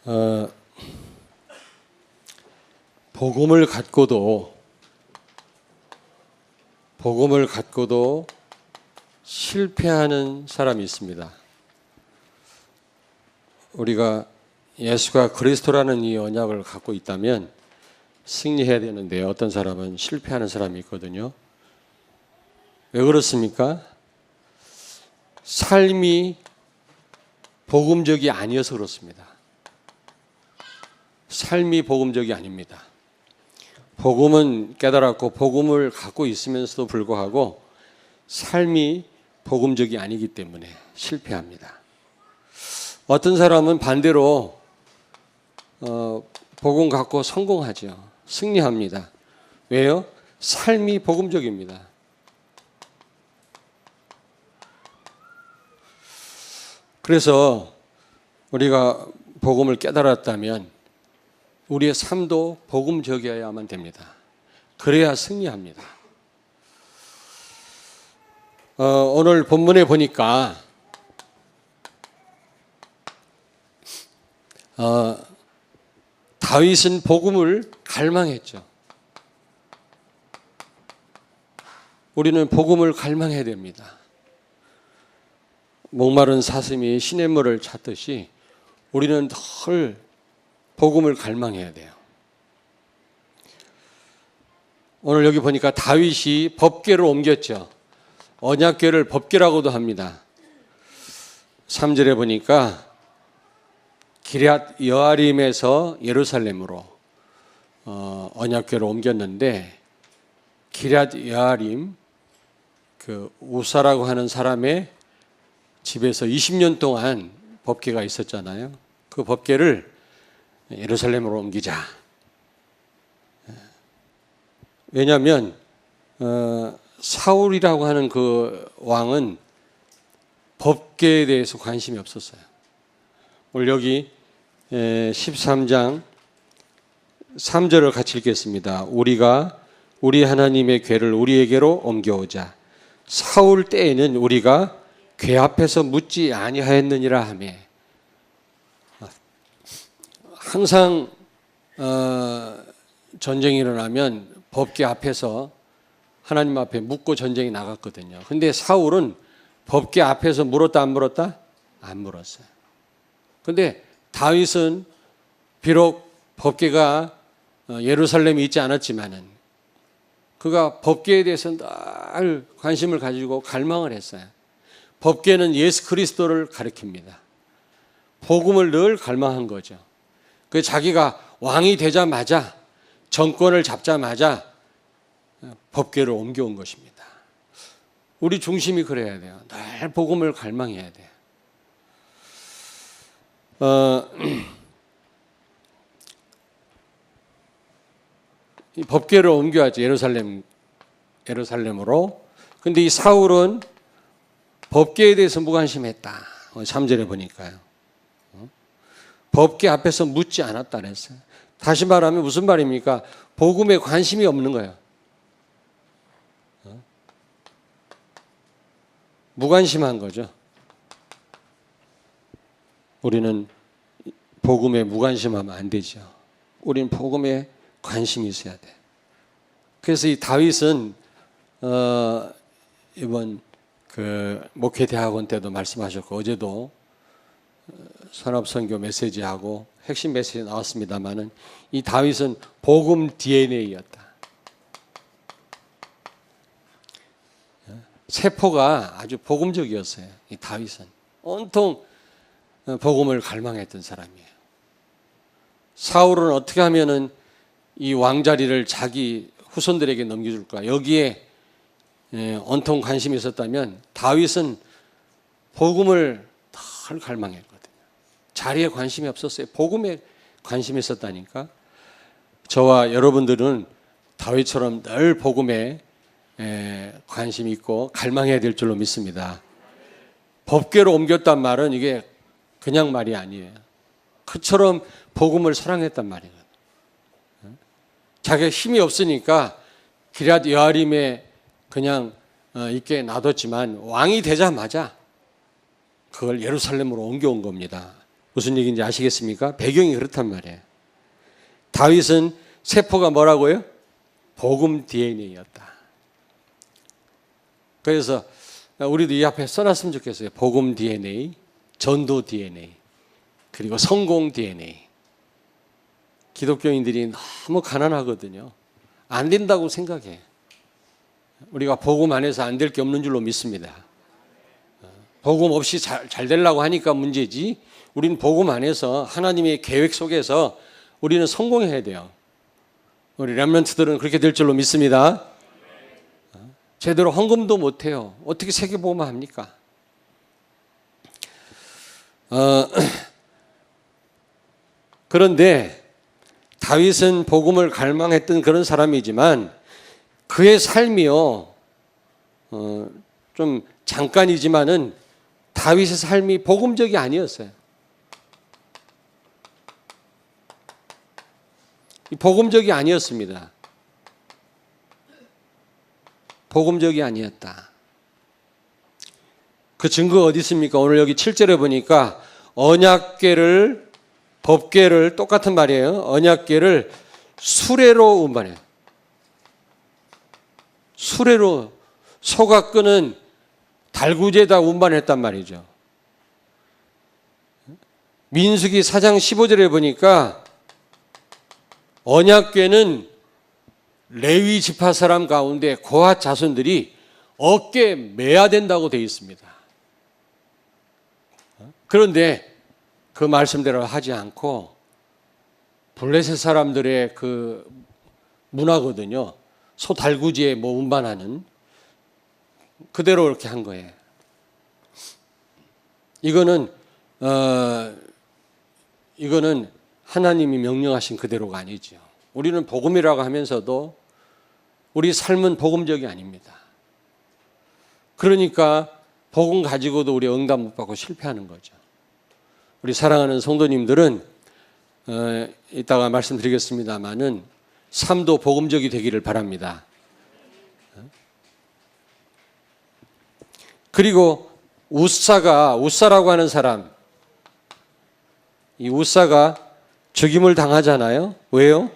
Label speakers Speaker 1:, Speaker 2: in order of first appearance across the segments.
Speaker 1: 어, 복음을 갖고도 실패하는 사람이 있습니다. 우리가 예수가 그리스도라는 이 언약을 갖고 있다면 승리해야 되는데 어떤 사람은 실패하는 사람이 있거든요. 왜 그렇습니까? 삶이 복음적이 아니어서 그렇습니다. 삶이 복음적이 아닙니다. 복음은 깨달았고 복음을 갖고 있으면서도 불구하고 삶이 복음적이 아니기 때문에 실패합니다. 어떤 사람은 반대로 복음 갖고 성공하죠. 승리합니다. 왜요? 삶이 복음적입니다. 그래서 우리가 복음을 깨달았다면 우리의 삶도 복음적이어야만 됩니다. 그래야 승리합니다. 오늘 본문에 보니까 다윗은 복음을 갈망했죠. 우리는 복음을 갈망해야 됩니다. 목마른 사슴이 시냇물을 찾듯이 우리는 늘 복음을 갈망해야 돼요. 오늘 여기 보니까 다윗이 법궤를 옮겼죠. 언약궤를 법궤라고도 합니다. 3절에 보니까 기럇 여아림에서 예루살렘으로 언약궤를 옮겼는데 기럇 여아림 그 우사라고 하는 사람의 집에서 20년 동안 법궤가 있었잖아요. 그 법궤를 예루살렘으로 옮기자. 왜냐하면 사울이라고 하는 그 왕은 법궤에 대해서 관심이 없었어요. 오늘 여기 13장 3절을 같이 읽겠습니다. 우리가 우리 하나님의 궤를 우리에게로 옮겨오자. 사울 때에는 우리가 궤 앞에서 묻지 아니하였느니라 하며 항상 전쟁이 일어나면 법궤 앞에서 하나님 앞에 묻고 전쟁이 나갔거든요. 근데 사울은 법궤 앞에서 물었다 안 물었다? 안 물었어요. 근데 다윗은 비록 법궤가 예루살렘에 있지 않았지만은 그가 법궤에 대해서 늘 관심을 가지고 갈망을 했어요. 법궤는 예수 그리스도를 가리킵니다. 복음을 늘 갈망한 거죠. 그 자기가 왕이 되자마자 정권을 잡자마자 법궤를 옮겨온 것입니다. 우리 중심이 그래야 돼요. 늘 복음을 갈망해야 돼요. 이 법궤를 옮겨야지 예루살렘으로. 근데 이 사울은 법궤에 대해서 무관심했다. 3절에 보니까요. 법궤 앞에서 묻지 않았다 그랬어요. 다시 말하면 무슨 말입니까? 복음에 관심이 없는 거예요. 무관심한 거죠. 우리는 복음에 무관심하면 안 되죠. 우리는 복음에 관심이 있어야 돼. 그래서 이 다윗은 이번 그 목회대학원 때도 말씀하셨고 어제도 산업선교 메시지하고 핵심 메시지 나왔습니다만은 이 다윗은 복음 DNA였다. 세포가 아주 복음적이었어요. 이 다윗은 온통 복음을 갈망했던 사람이에요. 사울은 어떻게 하면은 이 왕자리를 자기 후손들에게 넘겨줄까? 여기에 온통 관심이 있었다면 다윗은 복음을 늘 갈망했거든요. 자리에 관심이 없었어요. 복음에 관심이 있었다니까. 저와 여러분들은 다윗처럼 늘 복음에 관심이 있고 갈망해야 될 줄로 믿습니다. 법궤로 옮겼단 말은 이게 그냥 말이 아니에요. 그처럼 복음을 사랑했단 말이거든요. 자기가 힘이 없으니까 기럇 여아림에 그냥 있게 놔뒀지만 왕이 되자마자 그걸 예루살렘으로 옮겨온 겁니다. 무슨 얘기인지 아시겠습니까? 배경이 그렇단 말이에요. 다윗은 세포가 뭐라고요? 복음 DNA였다. 그래서 우리도 이 앞에 써놨으면 좋겠어요. 복음 DNA, 전도 DNA, 그리고 성공 DNA. 기독교인들이 너무 가난하거든요. 안 된다고 생각해. 우리가 복음 안에서 안 될 게 없는 줄로 믿습니다. 복음 없이 잘 되려고 하니까 문제지, 우리는 복음 안에서 하나님의 계획 속에서 우리는 성공해야 돼요. 우리 렘넌트들은 그렇게 될 줄로 믿습니다. 제대로 헌금도 못해요. 어떻게 세계복음을 합니까? 그런데 다윗은 복음을 갈망했던 그런 사람이지만 그의 삶이요, 좀 잠깐이지만은 다윗의 삶이 복음적이 아니었어요. 복음적이 아니었습니다. 복음적이 아니었다. 그 증거가 어디 있습니까? 오늘 여기 7절에 보니까 언약궤를, 법궤를, 똑같은 말이에요. 언약궤를 수레로 운반해요. 수레로, 소가 끄는 달구지에다 운반했단 말이죠. 민수기 4장 15절에 보니까 언약궤는 레위 지파 사람 가운데 고핫 자손들이 어깨에 매야 된다고 되어 있습니다. 그런데 그 말씀대로 하지 않고 블레셋 사람들의 그 문화거든요. 소 달구지에 뭐 운반하는, 그대로 이렇게 한 거예요. 이거는 하나님이 명령하신 그대로가 아니죠. 우리는 복음이라고 하면서도 우리 삶은 복음적이 아닙니다. 그러니까 복음 가지고도 우리 응답 못 받고 실패하는 거죠. 우리 사랑하는 성도님들은 이따가 말씀드리겠습니다마는 삶도 복음적이 되기를 바랍니다. 그리고 우사라고 하는 사람, 이 우사가 죽임을 당하잖아요. 왜요?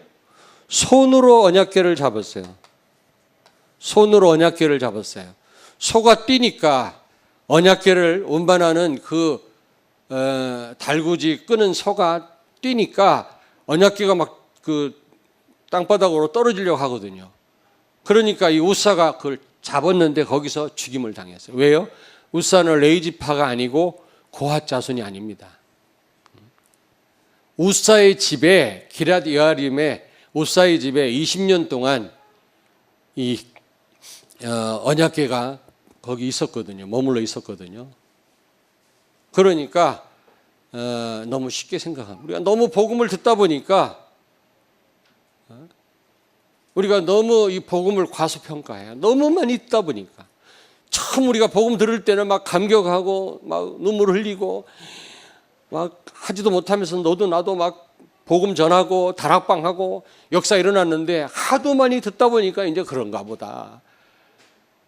Speaker 1: 손으로 언약궤를 잡았어요. 손으로 언약궤를 잡았어요. 소가 뛰니까 언약궤를 운반하는 그 달구지 끄는 소가 뛰니까 언약궤가 막 그 땅바닥으로 떨어지려고 하거든요. 그러니까 이 우사가 그걸 잡았는데 거기서 죽임을 당했어요. 왜요? 우사는 레이지파가 아니고 고핫 자손이 아닙니다. 우사의 집에, 기럇 여아림의 우사의 집에 20년 동안 이 언약궤가 거기 있었거든요. 머물러 있었거든요. 그러니까 너무 쉽게 생각합니다. 우리가 너무 복음을 듣다 보니까 우리가 너무 이 복음을 과소평가해요. 너무 많이 듣다 보니까. 처음 우리가 복음 들을 때는 막 감격하고 막 눈물 흘리고 막 하지도 못하면서 너도 나도 막 복음 전하고 다락방하고 역사 일어났는데 하도 많이 듣다 보니까 이제 그런가 보다.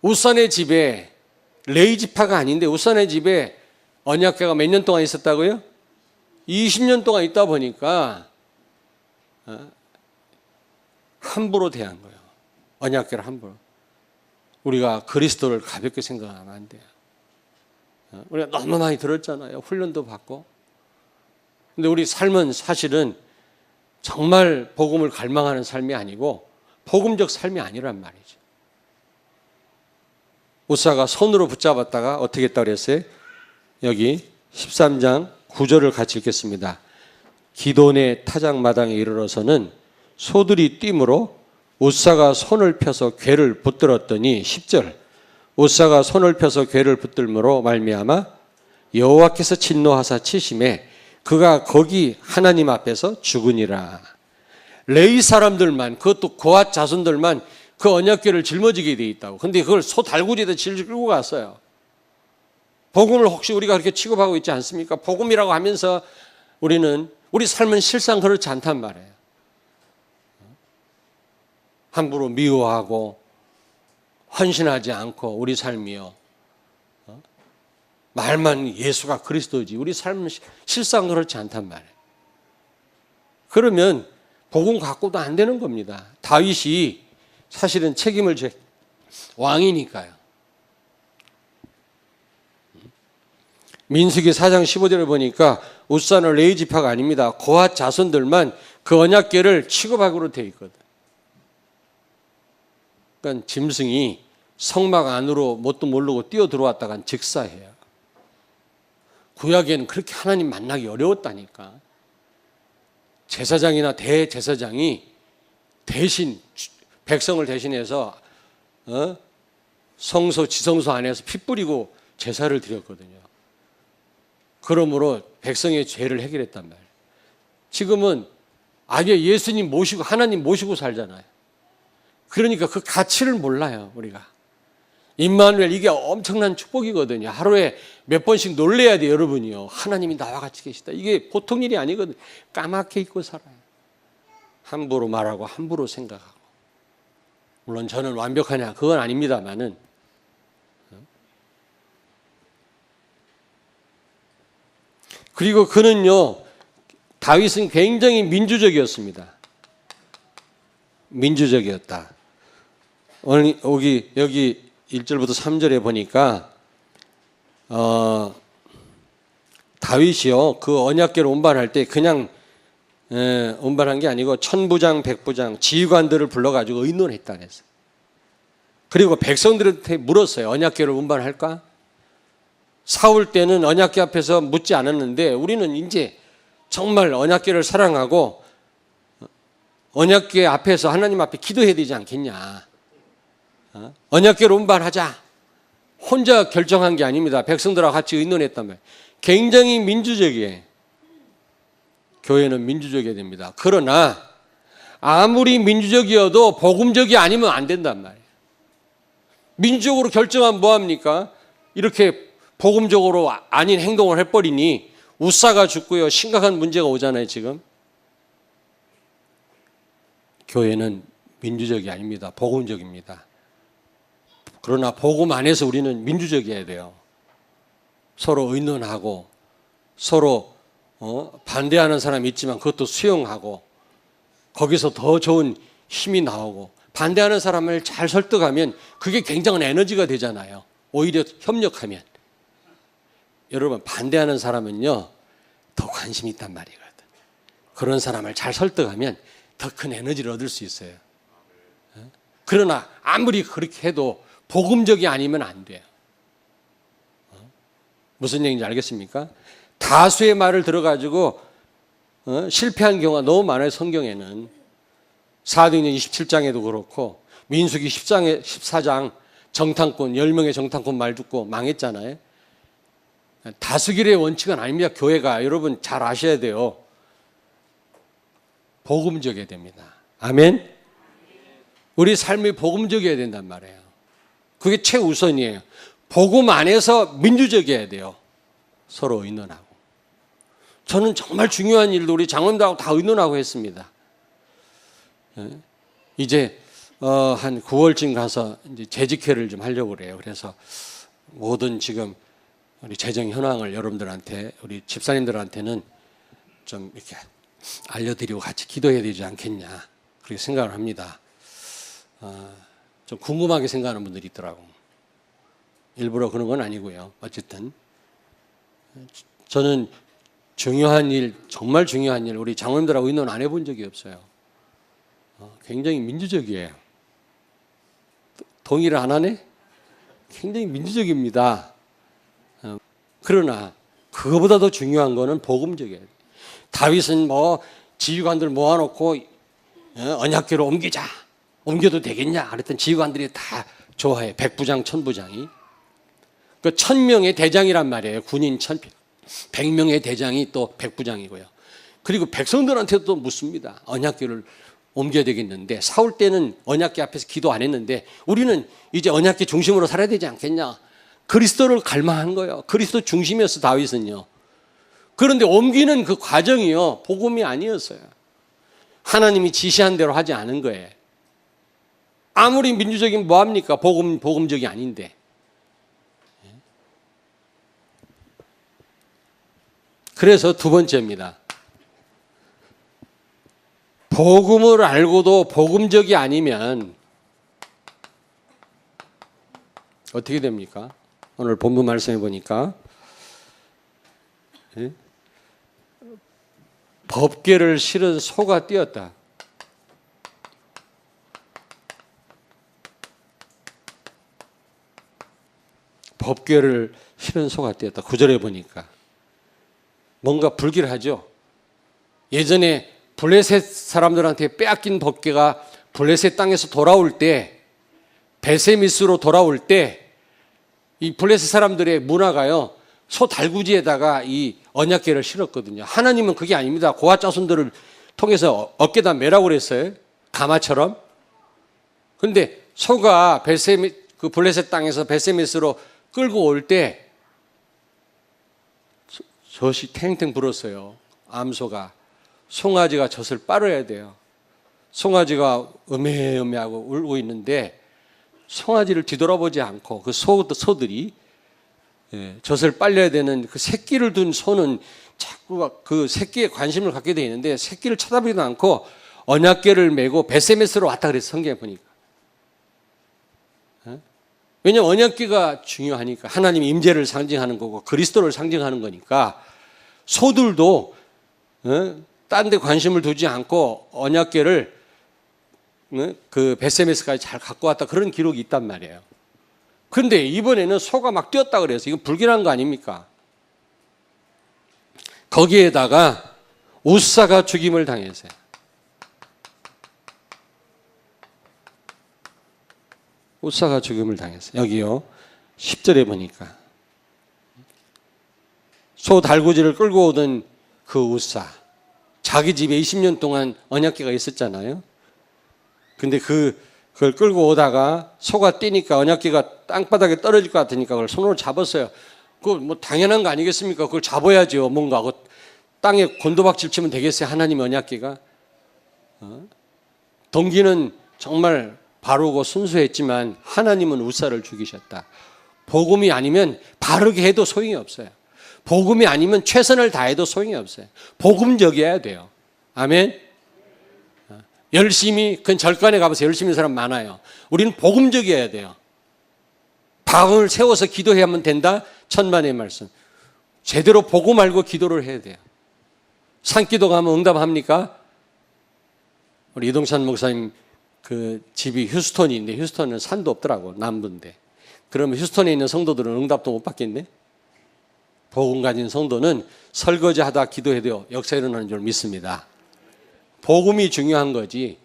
Speaker 1: 우산의 집에, 레이지파가 아닌데 우산의 집에 언약궤가 몇 년 동안 있었다고요? 20년 동안 있다 보니까 함부로 대한 거예요. 언약궤를 함부로. 우리가 그리스도를 가볍게 생각하면 안 돼요. 우리가 너무 많이 들었잖아요. 훈련도 받고. 근데 우리 삶은 사실은 정말 복음을 갈망하는 삶이 아니고 복음적 삶이 아니란 말이죠. 우사가 손으로 붙잡았다가 어떻게 했다고 그랬어요? 여기 13장 9절을 같이 읽겠습니다. 기돈의 타작마당에 이르러서는 소들이 뛰므로 우사가 손을 펴서 궤를 붙들었더니 10절 우사가 손을 펴서 궤를 붙들므로 말미암아 여호와께서 진노하사 치심에 그가 거기 하나님 앞에서 죽으니라. 레위 사람들만, 그것도 고핫 자손들만 그 언약궤를 짊어지게 돼 있다고. 근데 그걸 소 달구지에다 끌고 갔어요. 복음을 혹시 우리가 그렇게 취급하고 있지 않습니까? 복음이라고 하면서 우리 삶은 실상 그렇지 않단 말이에요. 함부로 미워하고 헌신하지 않고 우리 삶이요. 말만 예수가 그리스도지 우리 삶은 실상 그렇지 않단 말이에요. 그러면 복음 갖고도 안 되는 겁니다. 다윗이 사실은 책임을 져 왕이니까요. 민수기 4장 15절을 보니까 웃산은 레위 지파가 아닙니다. 고핫 자손들만 그 언약궤를 취급하기로 되어 있거든. 그러니까 짐승이 성막 안으로 뭣도 모르고 뛰어 들어왔다간 즉사해요. 구약에는 그렇게 하나님 만나기 어려웠다니까. 제사장이나 대제사장이 대신 백성을 대신해서 성소 지성소 안에서 피 뿌리고 제사를 드렸거든요. 그러므로 백성의 죄를 해결했단 말이에요. 지금은 아예 예수님 모시고 하나님 모시고 살잖아요. 그러니까 그 가치를 몰라요, 우리가. 임마누엘, 이게 엄청난 축복이거든요. 하루에 몇 번씩 놀래야 돼요, 여러분이요. 하나님이 나와 같이 계시다. 이게 보통 일이 아니거든요. 까맣게 잊고 살아요. 함부로 말하고 함부로 생각하고. 물론 저는 완벽하냐 그건 아닙니다만은 그리고 그는요, 다윗은 굉장히 민주적이었습니다. 민주적이었다. 여기 1절부터 3절에 보니까 다윗이요 그 언약궤를 운반할 때 그냥 운반한 게 아니고 천부장, 백부장, 지휘관들을 불러가지고 의논했다 그랬어요. 그리고 백성들한테 물었어요. 언약궤를 운반할까? 사울 때는 언약궤 앞에서 묻지 않았는데 우리는 이제 정말 언약궤를 사랑하고 언약궤 앞에서 하나님 앞에 기도해야 되지 않겠냐. 언약궤를 운반하자. 혼자 결정한 게 아닙니다. 백성들하고 같이 의논했단 말이에요. 굉장히 민주적이에요. 교회는 민주적이어야 됩니다. 그러나 아무리 민주적이어도 복음적이 아니면 안 된단 말이에요. 민주적으로 결정하면 뭐합니까? 이렇게 복음적으로 아닌 행동을 해버리니 우사가 죽고요. 심각한 문제가 오잖아요, 지금. 교회는 민주적이 아닙니다. 복음적입니다. 그러나 복음 안에서 우리는 민주적이어야 돼요. 서로 의논하고 서로 반대하는 사람이 있지만 그것도 수용하고 거기서 더 좋은 힘이 나오고 반대하는 사람을 잘 설득하면 그게 굉장한 에너지가 되잖아요. 오히려 협력하면. 여러분 반대하는 사람은요 더 관심이 있단 말이거든. 그런 사람을 잘 설득하면 더 큰 에너지를 얻을 수 있어요. 그러나 아무리 그렇게 해도 복음적이 아니면 안 돼요. 무슨 얘기인지 알겠습니까? 다수의 말을 들어가지고 실패한 경우가 너무 많아요. 성경에는 사도행전 27장에도 그렇고 민수기 14장 정탐꾼 10명의 정탐꾼 말 듣고 망했잖아요. 다수결의 원칙은 아닙니다. 교회가 여러분 잘 아셔야 돼요. 복음적이어야 됩니다. 아멘. 우리 삶이 복음적이어야 된단 말이에요. 그게 최우선이에요. 복음 안에서 민주적이어야 돼요. 서로 의논하고. 저는 정말 중요한 일도 우리 장로님들하고 다 의논하고 했습니다. 이제 한 9월쯤 가서 이제 재직회를 좀 하려고 그래요. 그래서 모든 지금 우리 재정 현황을 여러분들한테 우리 집사님들한테는 좀 이렇게 알려드리고 같이 기도해야 되지 않겠냐 그렇게 생각을 합니다. 좀 궁금하게 생각하는 분들이 있더라고. 일부러 그런 건 아니고요. 어쨌든 저는 중요한 일, 정말 중요한 일 우리 장로님들하고 의논 안 해본 적이 없어요. 굉장히 민주적이에요. 동의를 안 하네? 굉장히 민주적입니다. 그러나 그거보다 더 중요한 거는 복음적이에요. 다윗은 지휘관들 모아놓고 언약궤로 옮기자. 옮겨도 되겠냐? 그랬더니 지휘관들이 다 좋아해. 백부장, 천부장이. 그 1000명의 대장이란 말이에요. 군인 100명의 대장이 또 백부장이고요. 그리고 백성들한테도 또 묻습니다. 언약궤를 옮겨야 되겠는데 사울 때는 언약궤 앞에서 기도 안 했는데 우리는 이제 언약궤 중심으로 살아야 되지 않겠냐? 그리스도를 갈망한 거예요. 그리스도 중심이었어 다윗은요. 그런데 옮기는 그 과정이요 복음이 아니었어요. 하나님이 지시한 대로 하지 않은 거예요. 아무리 민주적이면 뭐합니까? 복음적이 아닌데. 그래서 두 번째입니다. 복음을 알고도 복음적이 아니면 어떻게 됩니까? 오늘 본문 말씀해 보니까 법궤를 실은 소가 뛰었다. 법궤를 실은 소가 뛰었다. 9절에 보니까 뭔가 불길하죠. 예전에 블레셋 사람들한테 빼앗긴 법궤가 블레셋 땅에서 돌아올 때, 베세미스로 돌아올 때 이 블레셋 사람들의 문화가요, 소 달구지에다가 이 언약궤를 실었거든요. 하나님은 그게 아닙니다. 고아 자손들을 통해서 어깨다 매라고 그랬어요. 가마처럼. 근데 소가 그 블레셋 땅에서 베세미스로 끌고 올 때 젖이 탱탱 불었어요. 암소가. 송아지가 젖을 빨아야 돼요. 송아지가 음해음해하고 울고 있는데 송아지를 뒤돌아보지 않고 그 소들이 젖을 빨려야 되는 그 새끼를 둔 소는 자꾸 그 새끼에 관심을 갖게 되어 있는데 새끼를 쳐다보지도 않고 언약궤를 메고 베세메스로 왔다 그랬어. 성경에 보니까. 왜냐하면 언약궤가 중요하니까. 하나님 임재를 상징하는 거고 그리스도를 상징하는 거니까 소들도 딴 데 관심을 두지 않고 언약궤를 그 베세메스까지 잘 갖고 왔다. 그런 기록이 있단 말이에요. 그런데 이번에는 소가 막 뛰었다 그래서 이건 불길한 거 아닙니까? 거기에다가 우사가 죽임을 당했어요. 우사가 죽임을 당했어요. 여기요 10절에 보니까 소 달구지를 끌고 오던 그 우사, 자기 집에 20년 동안 언약궤가 있었잖아요. 근데 그걸 끌고 오다가 소가 뛰니까 언약궤가 땅바닥에 떨어질 것 같으니까 그걸 손으로 잡았어요. 그거 뭐 당연한 거 아니겠습니까? 그걸 잡아야죠. 뭔가 땅에 곤도박질 치면 되겠어요? 하나님의 언약궤가. 동기는 정말 바르고 순수했지만 하나님은 우사를 죽이셨다. 복음이 아니면 바르게 해도 소용이 없어요. 복음이 아니면 최선을 다해도 소용이 없어요. 복음적이어야 돼요. 아멘. 열심히, 그건 절간에 가봐서 열심히 하는 사람 많아요. 우리는 복음적이어야 돼요. 방을 세워서 기도해야만 된다? 천만의 말씀. 제대로 복음 알고 기도를 해야 돼요. 산기도 가면 응답합니까? 우리 이동찬 목사님 그 집이 휴스턴인데 휴스턴은 산도 없더라고, 남부인데. 그러면 휴스턴에 있는 성도들은 응답도 못 받겠네? 복음 가진 성도는 설거지 하다 기도해도 역사 일어나는 줄 믿습니다. 복음이 중요한 거지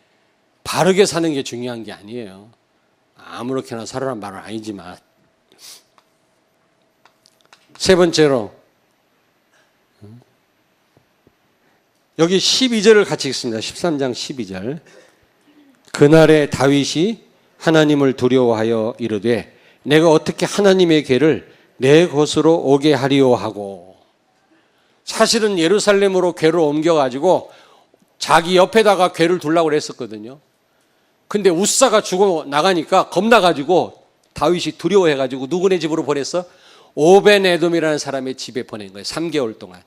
Speaker 1: 바르게 사는 게 중요한 게 아니에요. 아무렇게나 살아란 말은 아니지만. 세 번째로 여기 12절을 같이 읽습니다. 13장 12절. 그날에 다윗이 하나님을 두려워하여 이르되 내가 어떻게 하나님의 궤를 내 곳으로 오게 하리오 하고. 사실은 예루살렘으로 궤를 옮겨가지고 자기 옆에다가 궤를 두려고 그랬었거든요. 근데 우사가 죽어 나가니까 겁나가지고 다윗이 두려워해가지고 누구네 집으로 보냈어? 오벤에돔이라는 사람의 집에 보낸 거예요. 3개월 동안.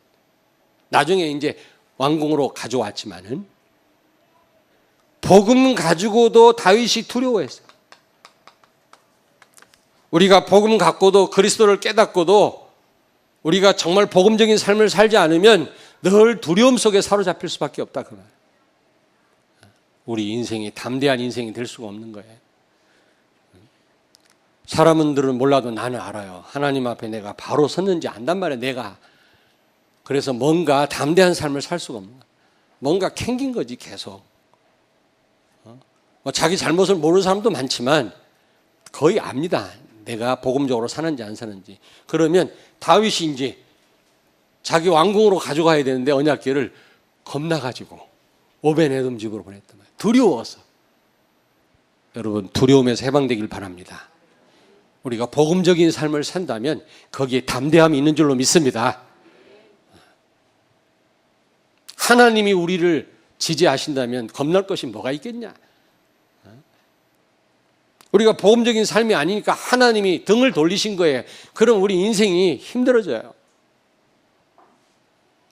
Speaker 1: 나중에 이제 왕궁으로 가져왔지만은 복음 가지고도 다윗이 두려워했어요. 우리가 복음 갖고도 그리스도를 깨닫고도 우리가 정말 복음적인 삶을 살지 않으면 늘 두려움 속에 사로잡힐 수밖에 없다 그 말. 우리 인생이 담대한 인생이 될 수가 없는 거예요. 사람들은 몰라도 나는 알아요. 하나님 앞에 내가 바로 섰는지 안단 말이에요. 내가. 그래서 뭔가 담대한 삶을 살 수가 없는 거예요. 뭔가 캥긴 거지 계속. 자기 잘못을 모르는 사람도 많지만 거의 압니다. 내가 복음적으로 사는지 안 사는지. 그러면 다윗이 이제 자기 왕궁으로 가져가야 되는데 언약궤를 겁나가지고 오벤에돔 집으로 보냈단 말이에요. 두려워서. 여러분 두려움에서 해방되길 바랍니다. 우리가 복음적인 삶을 산다면 거기에 담대함이 있는 줄로 믿습니다. 하나님이 우리를 지지하신다면 겁날 것이 뭐가 있겠냐. 우리가 복음적인 삶이 아니니까 하나님이 등을 돌리신 거예요. 그럼 우리 인생이 힘들어져요.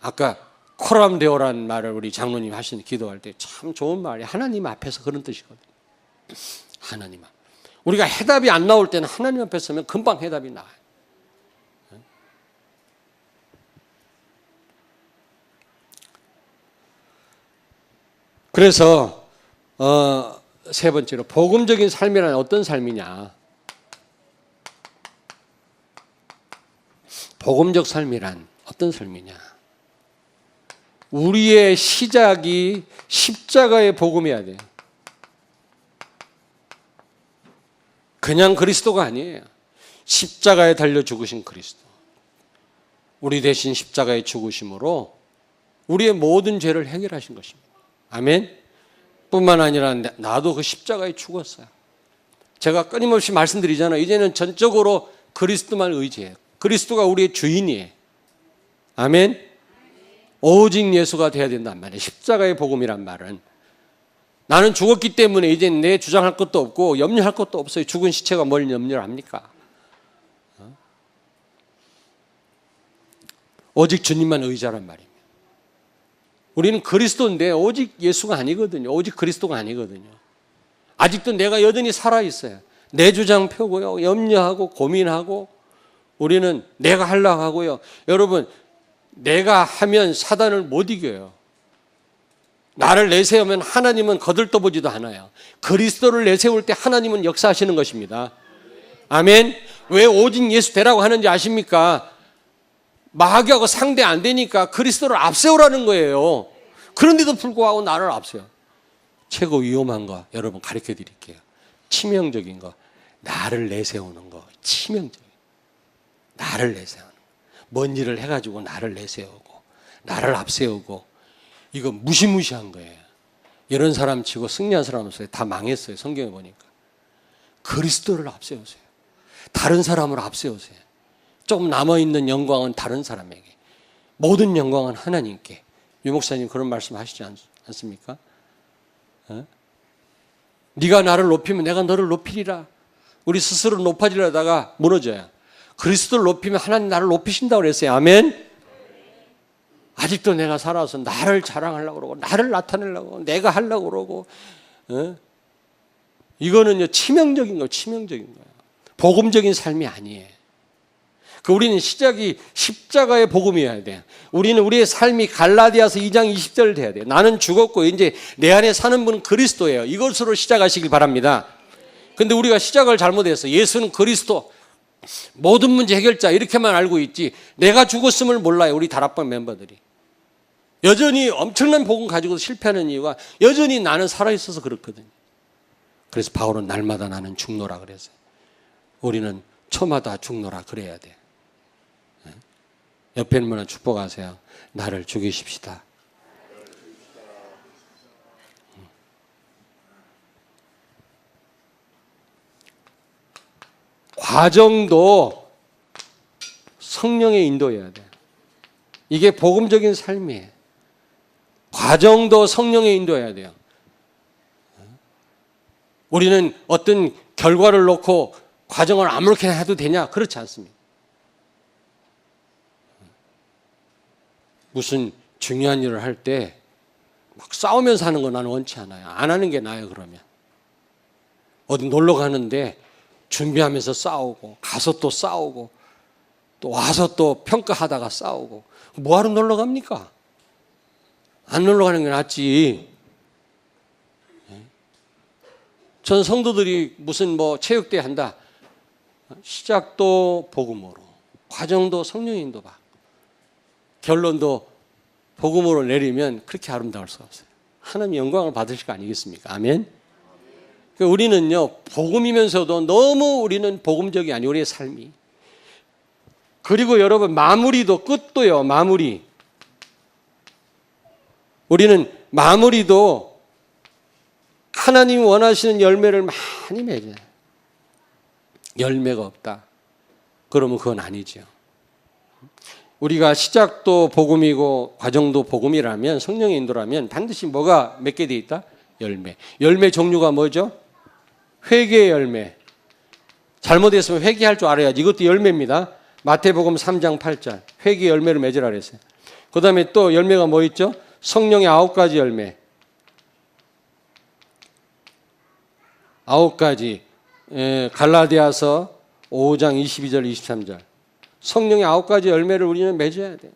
Speaker 1: 아까 코람데오라는 말을 우리 장로님 하신 기도할 때 참 좋은 말이에요. 하나님 앞에서 그런 뜻이거든요. 하나님 앞. 우리가 해답이 안 나올 때는 하나님 앞에 서면 금방 해답이 나와요. 그래서 세 번째로 복음적인 삶이란 어떤 삶이냐? 복음적 삶이란 어떤 삶이냐? 우리의 시작이 십자가의 복음이어야 돼요. 그냥 그리스도가 아니에요. 십자가에 달려 죽으신 그리스도. 우리 대신 십자가에 죽으심으로 우리의 모든 죄를 해결하신 것입니다. 아멘. 뿐만 아니라 나도 그 십자가에 죽었어요. 제가 끊임없이 말씀드리잖아요. 이제는 전적으로 그리스도만 의지해요. 그리스도가 우리의 주인이에요. 아멘. 오직 예수가 돼야 된단 말이에요. 십자가의 복음이란 말은 나는 죽었기 때문에 이제 내 주장할 것도 없고 염려할 것도 없어요. 죽은 시체가 뭘 염려를 합니까? 오직 주님만 의지하란 말입니다. 우리는 그리스도인데 오직 예수가 아니거든요. 오직 그리스도가 아니거든요. 아직도 내가 여전히 살아있어요. 내 주장 펴고요. 염려하고 고민하고 우리는 내가 하려고 하고요. 여러분 내가 하면 사단을 못 이겨요. 나를 내세우면 하나님은 거들떠보지도 않아요. 그리스도를 내세울 때 하나님은 역사하시는 것입니다. 아멘. 왜 오직 예수 되라고 하는지 아십니까? 마귀하고 상대 안 되니까 그리스도를 앞세우라는 거예요. 그런데도 불구하고 나를 앞세워. 최고 위험한 거 여러분 가르쳐 드릴게요. 치명적인 거. 나를 내세우는 거. 치명적인 거. 나를 내세우는 거. 뭔 일을 해가지고 나를 내세우고 나를 앞세우고 이거 무시무시한 거예요. 이런 사람 치고 승리한 사람 없어요. 다 망했어요. 성경에 보니까. 그리스도를 앞세우세요. 다른 사람을 앞세우세요. 조금 남아있는 영광은 다른 사람에게. 모든 영광은 하나님께. 유 목사님 그런 말씀 하시지 않습니까? 네가 나를 높이면 내가 너를 높이리라. 우리 스스로 높아지려다가 무너져요. 그리스도를 높이면 하나님 나를 높이신다고 그랬어요. 아멘. 아직도 내가 살아서 나를 자랑하려고 그러고 나를 나타내려고 그러고 내가 하려고 그러고 이거는요 치명적인 거예요. 치명적인 거예요. 복음적인 삶이 아니에요. 우리는 시작이 십자가의 복음이어야 돼요. 우리는 우리의 삶이 갈라디아서 2장 20절 돼야 돼요. 나는 죽었고 이제 내 안에 사는 분은 그리스도예요. 이것으로 시작하시길 바랍니다. 근데 우리가 시작을 잘못했어요. 예수는 그리스도 모든 문제 해결자 이렇게만 알고 있지 내가 죽었음을 몰라요. 우리 다락방 멤버들이. 여전히 엄청난 복음 가지고 실패하는 이유가 여전히 나는 살아있어서 그렇거든요. 그래서 바울은 날마다 나는 죽노라 그랬어요. 우리는 초마다 죽노라 그래야 돼. 옆에 있는 분은 축복하세요. 나를 죽이십시다. 과정도 성령의 인도여야 돼. 이게 복음적인 삶이에요. 과정도 성령의 인도여야 돼요. 우리는 어떤 결과를 놓고 과정을 아무렇게나 해도 되냐? 그렇지 않습니다. 무슨 중요한 일을 할 때 막 싸우면서 하는 거 나는 원치 않아요. 안 하는 게 나아요. 그러면 어디 놀러 가는데 준비하면서 싸우고 가서 또 싸우고 또 와서 또 평가하다가 싸우고 뭐하러 놀러 갑니까? 안 놀러 가는 게 낫지. 전 성도들이 무슨 뭐 체육대회 한다. 시작도 복음으로, 과정도 성령의 인도 받고, 결론도 복음으로 내리면 그렇게 아름다울 수 없어요. 하나님 영광을 받으실 거 아니겠습니까? 아멘. 그러니까 우리는요 복음이면서도 너무 우리는 복음적이 아니에요. 우리의 삶이. 그리고 여러분 마무리도 끝도요. 마무리. 우리는 마무리도 하나님이 원하시는 열매를 많이 맺어요. 열매가 없다. 그러면 그건 아니죠. 우리가 시작도 복음이고 과정도 복음이라면 성령의 인도라면 반드시 뭐가 맺게 돼 있다? 열매. 열매 종류가 뭐죠? 회개의 열매. 잘못했으면 회개할 줄 알아야지. 이것도 열매입니다. 마태복음 3장 8절. 회개의 열매를 맺으라 그랬어요. 그 다음에 또 열매가 뭐 있죠? 성령의 9가지 열매. 9가지. 갈라디아서 5장 22절 23절. 성령의 9가지 열매를 우리는 맺어야 돼요.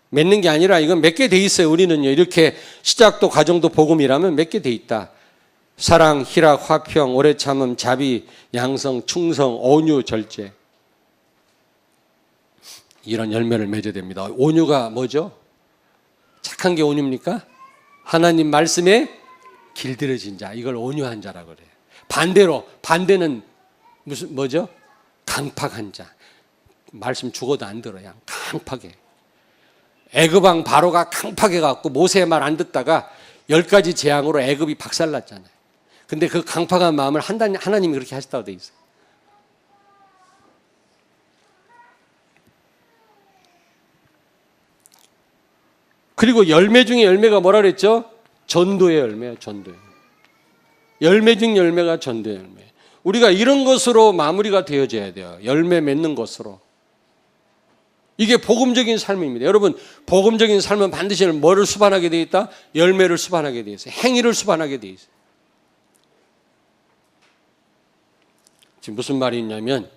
Speaker 1: 맺는 게 아니라 이건 맺게 돼 있어요. 우리는요. 이렇게 시작도 과정도 복음이라면 맺게 돼 있다. 사랑, 희락, 화평, 오래 참음, 자비, 양성, 충성, 온유, 절제. 이런 열매를 맺어야 됩니다. 온유가 뭐죠? 착한 게 온유입니까? 하나님 말씀에 길들여진 자. 이걸 온유한 자라고 그래요. 반대로 반대는 뭐죠? 강팍한 자. 말씀 죽어도 안 들어요. 강팍해. 애굽왕 바로가 강팍해 갖고 모세의 말 안 듣다가 10가지 재앙으로 애굽이 박살났잖아요. 근데 그 강팍한 마음을 하나님이 그렇게 하셨다고 돼 있어요. 그리고 열매 중에 열매가 뭐라 그랬죠? 전도의 열매예요. 전도의 열매 중 열매가 전도의 열매. 우리가 이런 것으로 마무리가 되어져야 돼요. 열매 맺는 것으로. 이게 복음적인 삶입니다. 여러분, 복음적인 삶은 반드시 뭐를 수반하게 되어 있다? 열매를 수반하게 되어 있어요. 행위를 수반하게 되어 있어요. 지금 무슨 말이 있냐면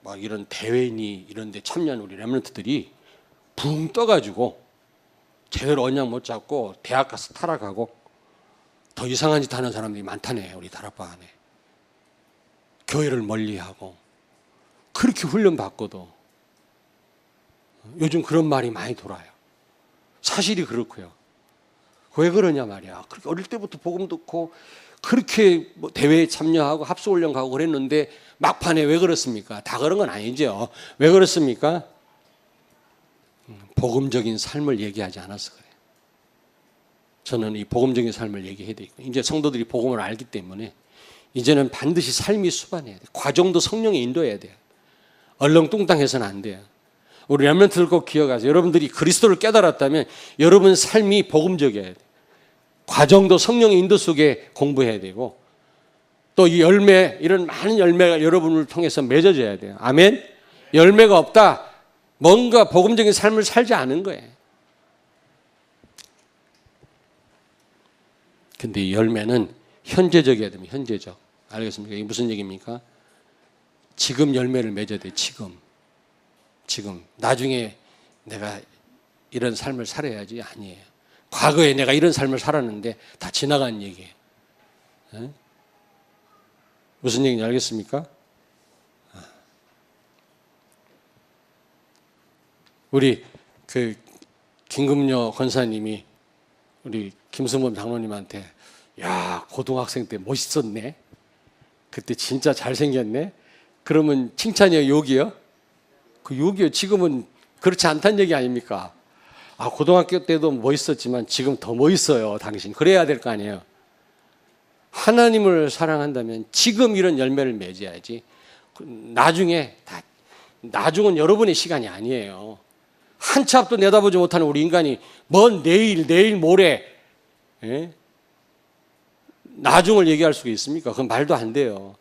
Speaker 1: 막 이런 대회니 이런 데 참여한 우리 렘넌트들이 붕 떠가지고 제대로 언약 못 잡고 대학 가서 타락하고 더 이상한 짓 하는 사람들이 많다네. 우리 다락방 안에. 교회를 멀리하고 그렇게 훈련받고도 요즘 그런 말이 많이 돌아요. 사실이 그렇고요. 왜 그러냐 말이야. 그렇게 어릴 때부터 복음 듣고 그렇게 뭐 대회에 참여하고 합수훈련 가고 그랬는데 막판에 왜 그렇습니까? 다 그런 건 아니죠. 왜 그렇습니까? 복음적인 삶을 얘기하지 않아서 그래요. 저는 이 복음적인 삶을 얘기해야 되고 이제 성도들이 복음을 알기 때문에 이제는 반드시 삶이 수반해야 돼요. 과정도 성령이 인도해야 돼요. 얼렁뚱땅해서는 안 돼요. 우리 렘넌트들 꼭 기억하세요. 여러분들이 그리스도를 깨달았다면 여러분 삶이 복음적이어야 돼요. 과정도 성령의 인도 속에 공부해야 되고 또 이 열매, 이런 많은 열매가 여러분을 통해서 맺어져야 돼요. 아멘? 열매가 없다. 뭔가 복음적인 삶을 살지 않은 거예요. 근데 이 열매는 현재적이어야 됩니다. 현재적. 알겠습니까? 이게 무슨 얘기입니까? 지금 열매를 맺어야 돼. 지금. 나중에 내가 이런 삶을 살아야지. 아니에요. 과거에 내가 이런 삶을 살았는데 다 지나간 얘기예요. 에? 무슨 얘기인지 알겠습니까? 우리 그 김금녀 권사님이 우리 김승범 장로님한테 야, 고등학생 때 멋있었네. 그때 진짜 잘생겼네. 그러면 칭찬이요, 욕이요? 그 욕이요. 지금은 그렇지 않다는 얘기 아닙니까? 아, 고등학교 때도 멋있었지만 지금 더 멋있어요, 당신. 그래야 될 거 아니에요. 하나님을 사랑한다면 지금 이런 열매를 맺어야지. 나중은 여러분의 시간이 아니에요. 한 치 앞도 내다보지 못하는 우리 인간이 먼 내일 모레 나중을 얘기할 수가 있습니까? 그건 말도 안 돼요.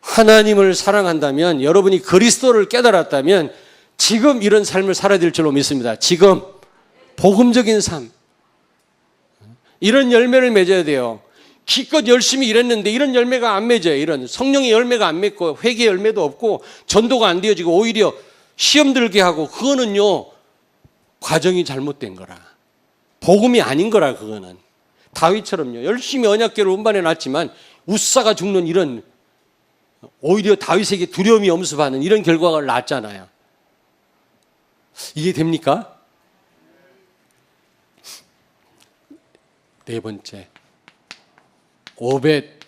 Speaker 1: 하나님을 사랑한다면 여러분이 그리스도를 깨달았다면 지금 이런 삶을 살아야 될 줄로 믿습니다. 지금 복음적인 삶. 이런 열매를 맺어야 돼요. 기껏 열심히 일했는데 이런 열매가 안 맺어요. 이런 성령의 열매가 안 맺고 회개의 열매도 없고 전도가 안 되어지고 오히려 시험 들게 하고 그거는요. 과정이 잘못된 거라. 복음이 아닌 거라 그거는. 다윗처럼요. 열심히 언약궤를 운반해 놨지만 웃사가 죽는 이런 오히려 다윗에게 두려움이 엄습하는 이런 결과가 났잖아요. 이해 됩니까? 네 번째. 오벳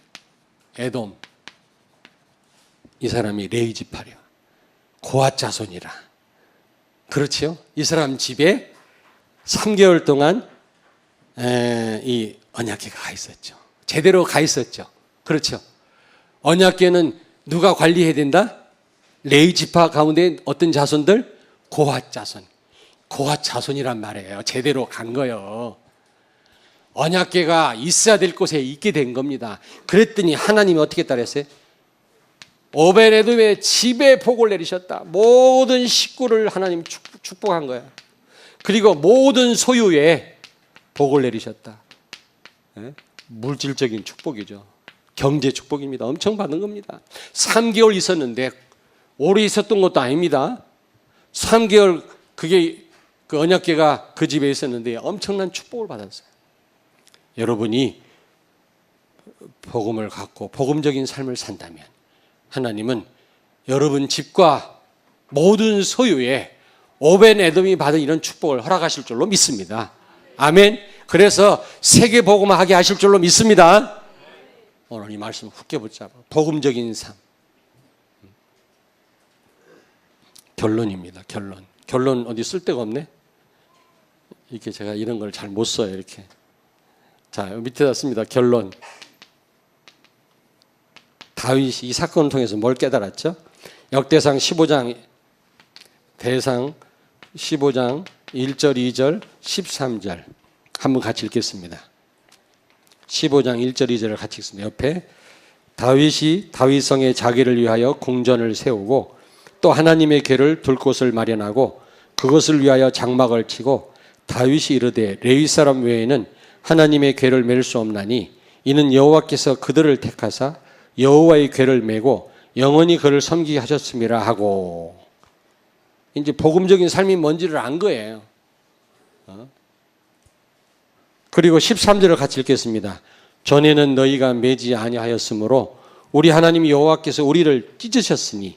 Speaker 1: 에돔. 이 사람이 레위 지파려. 고앗 자손이라. 그렇죠? 이 사람 집에 3개월 동안 이 언약궤가 가 있었죠. 제대로 가 있었죠. 그렇죠? 언약궤는 누가 관리해야 된다? 레위 지파 가운데 어떤 자손들? 고앗 자손. 고앗 자손이란 말이에요. 제대로 간 거예요. 언약궤가 있어야 될 곳에 있게 된 겁니다. 그랬더니 하나님이 어떻게 따르셨어요? 오베데돔의 집에 복을 내리셨다. 모든 식구를 하나님 축복한 거야. 그리고 모든 소유에 복을 내리셨다. 물질적인 축복이죠. 경제 축복입니다. 엄청 받은 겁니다. 3개월 있었는데 오래 있었던 것도 아닙니다. 3개월 그게 그 언약궤가 그 집에 있었는데 엄청난 축복을 받았어요. 여러분이 복음을 갖고 복음적인 삶을 산다면 하나님은 여러분 집과 모든 소유에 오벤에돔이 받은 이런 축복을 허락하실 줄로 믿습니다. 아멘. 그래서 세계 복음화하게 하실 줄로 믿습니다. 오늘 이 말씀 굳게 붙잡아. 복음적인 삶. 결론입니다. 결론 어디 쓸 데가 없네. 이렇게 제가 이런 걸 잘 못 써요. 이렇게. 자, 밑에다 씁니다. 결론. 다윗이 이 사건을 통해서 뭘 깨달았죠? 역대상 15장 대상 15장 1절, 2절, 13절 한번 같이 읽겠습니다. 15장 1절, 2절을 같이 읽습니다. 옆에 다윗이 다윗성에 자기를 위하여 궁전을 세우고 또 하나님의 궤를 둘 곳을 마련하고 그것을 위하여 장막을 치고 다윗이 이르되 레위 사람 외에는 하나님의 궤를 맬 수 없나니 이는 여호와께서 그들을 택하사 여호와의 궤를 메고 영원히 그를 섬기게 하셨음이라 하고 이제 복음적인 삶이 뭔지를 안 거예요. 그리고 13절을 같이 읽겠습니다. 전에는 너희가 매지 아니하였으므로 우리 하나님 여호와께서 우리를 찢으셨으니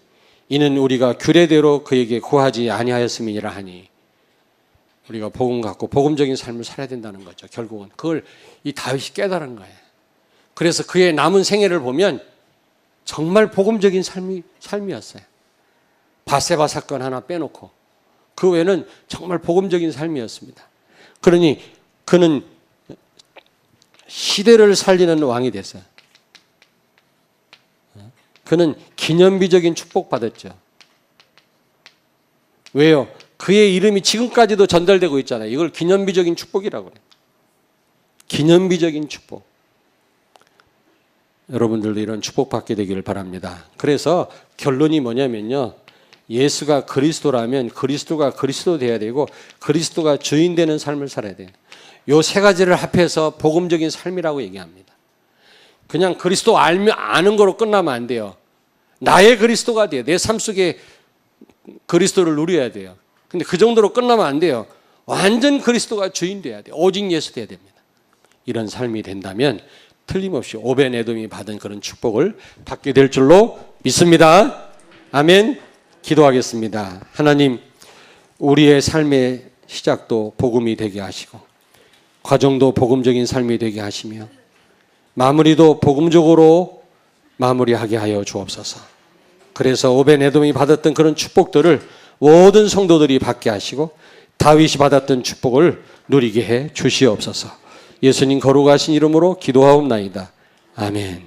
Speaker 1: 이는 우리가 규례대로 그에게 구하지 아니하였음이니라 하니 우리가 복음 갖고 복음적인 삶을 살아야 된다는 거죠. 결국은 그걸 이 다윗이 깨달은 거예요. 그래서 그의 남은 생애를 보면 정말 복음적인 삶이었어요. 바세바 사건 하나 빼놓고 그 외에는 정말 복음적인 삶이었습니다. 그러니 그는 시대를 살리는 왕이 됐어요. 그는 기념비적인 축복받았죠. 왜요? 그의 이름이 지금까지도 전달되고 있잖아요. 이걸 기념비적인 축복이라고 그래요. 기념비적인 축복. 여러분들도 이런 축복받게 되기를 바랍니다. 그래서 결론이 뭐냐면요. 예수가 그리스도라면 그리스도가 그리스도 돼야 되고 그리스도가 주인 되는 삶을 살아야 돼요. 요 세 가지를 합해서 복음적인 삶이라고 얘기합니다. 그냥 그리스도 아는 거로 끝나면 안 돼요. 나의 그리스도가 돼요. 내 삶 속에 그리스도를 누려야 돼요. 근데 그 정도로 끝나면 안 돼요. 완전 그리스도가 주인 돼야 돼요. 오직 예수 돼야 됩니다. 이런 삶이 된다면 틀림없이 오벤에돔이 받은 그런 축복을 받게 될 줄로 믿습니다. 아멘. 기도하겠습니다. 하나님, 우리의 삶의 시작도 복음이 되게 하시고 과정도 복음적인 삶이 되게 하시며 마무리도 복음적으로 마무리하게 하여 주옵소서. 그래서 오벤에돔이 받았던 그런 축복들을 모든 성도들이 받게 하시고 다윗이 받았던 축복을 누리게 해 주시옵소서. 예수님 거룩하신 이름으로 기도하옵나이다. 아멘.